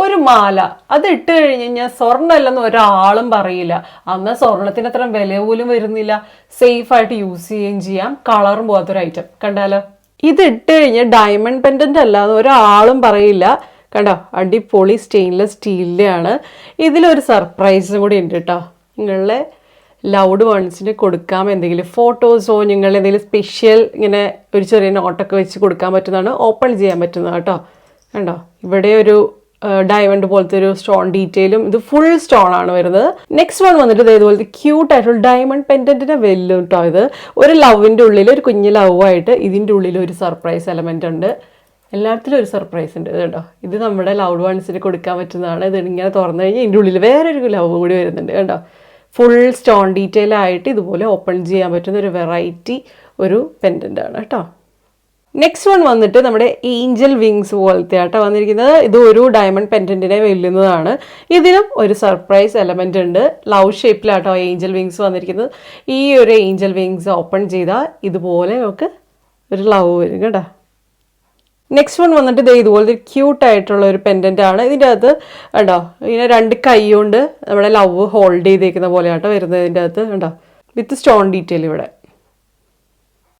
ഒരു മാല അത് ഇട്ട് കഴിഞ്ഞ് കഴിഞ്ഞാൽ സ്വർണ്ണമല്ലെന്ന് ഒരാളും പറയില്ല. അന്ന് സ്വർണത്തിന് അത്ര വില പോലും വരുന്നില്ല. സേഫ് ആയിട്ട് യൂസ് ചെയ്യുകയും ചെയ്യാം. കളറും പോകാത്തൊരു ഐറ്റം. കണ്ടാലോ? ഇത് ഇട്ട് കഴിഞ്ഞ് ഡയമണ്ട് പെൻഡന്റ് അല്ലാന്ന് ഒരാളും പറയില്ല. കണ്ടോ, അടിപൊളി സ്റ്റെയിൻലെസ് സ്റ്റീലിൻ്റെ ആണ്. ഇതിലൊരു സർപ്രൈസും കൂടി ഉണ്ട് കേട്ടോ. നിങ്ങളുടെ ലൗഡ് വൺസിന് കൊടുക്കാം എന്തെങ്കിലും ഫോട്ടോസോ നിങ്ങൾ എന്തെങ്കിലും സ്പെഷ്യൽ ഇങ്ങനെ ഒരു ചെറിയ നോട്ടൊക്കെ വെച്ച് കൊടുക്കാൻ പറ്റുന്നതാണ്. ഓപ്പൺ ചെയ്യാൻ പറ്റുന്നത് കേട്ടോ. കണ്ടോ, ഇവിടെ ഒരു ഡയമണ്ട് പോലത്തെ ഒരു സ്റ്റോൺ ഡീറ്റെയിലും, ഇത് ഫുൾ സ്റ്റോൺ ആണ് വരുന്നത്. നെക്സ്റ്റ് വൺ വന്നിട്ട് ഇതുപോലത്തെ ക്യൂട്ട് ആയിട്ടുള്ള ഡയമണ്ട് പെൻഡന്റിന്റെ വെല്ലും കേട്ടോ. ഇത് ഒരു ലവിന്റെ ഉള്ളിൽ ഒരു കുഞ്ഞു ലവ് ആയിട്ട് ഇതിന്റെ ഉള്ളിൽ ഒരു സർപ്രൈസ് എലമെന്റ് ഉണ്ട്. എല്ലാത്തിലും ഒരു സർപ്രൈസ് ഉണ്ട് കേട്ടോ. ഇത് നമ്മുടെ ലൗഡ് വൺസിന് കൊടുക്കാൻ പറ്റുന്നതാണ്. ഇത് ഇങ്ങനെ തുറന്നു കഴിഞ്ഞാൽ ഇതിൻ്റെ ഉള്ളിൽ വേറൊരു ലവ് കൂടി വരുന്നുണ്ട് കേട്ടോ. ഫുൾ സ്റ്റോൺ ഡീറ്റെയിൽ ആയിട്ട് ഇതുപോലെ ഓപ്പൺ ചെയ്യാൻ പറ്റുന്ന ഒരു വെറൈറ്റി ഒരു പെൻഡന്റ് ആണ് കേട്ടോ. നെക്സ്റ്റ് വൺ വന്നിട്ട് നമ്മുടെ ഏഞ്ചൽ വിങ്സ് പോലത്തെ ആട്ടോ വന്നിരിക്കുന്നത്. ഇത് ഒരു ഡയമണ്ട് പെൻഡന്റിനെ വെല്ലുന്നതാണ്. ഇതിനും ഒരു സർപ്രൈസ് എലമെന്റ് ഉണ്ട്. ലവ് ഷേപ്പിലാട്ടോ ഏഞ്ചൽ വിങ്സ് വന്നിരിക്കുന്നത്. ഈ ഒരു ഏഞ്ചൽ വിങ്സ് ഓപ്പൺ ചെയ്താൽ ഇതുപോലെ നമുക്ക് ഒരു ലവ് വരും കേട്ടോ. നെക്സ്റ്റ് വൺ വന്നിട്ട് ഇതുപോലത്തെ ക്യൂട്ട് ആയിട്ടുള്ള ഒരു പെൻഡന്റ് ആണ്. ഇതിൻ്റെ അകത്ത് കണ്ടോ, ഇങ്ങനെ രണ്ട് കൈ കൊണ്ട് നമ്മുടെ ലവ് ഹോൾഡ് ചെയ്തേക്കുന്ന പോലെ ആട്ടോ വരുന്നത്. ഇതിൻ്റെ അകത്ത് കണ്ടോ, വിത്ത് സ്റ്റോൺ ഡീറ്റെയിൽ ഇവിടെ.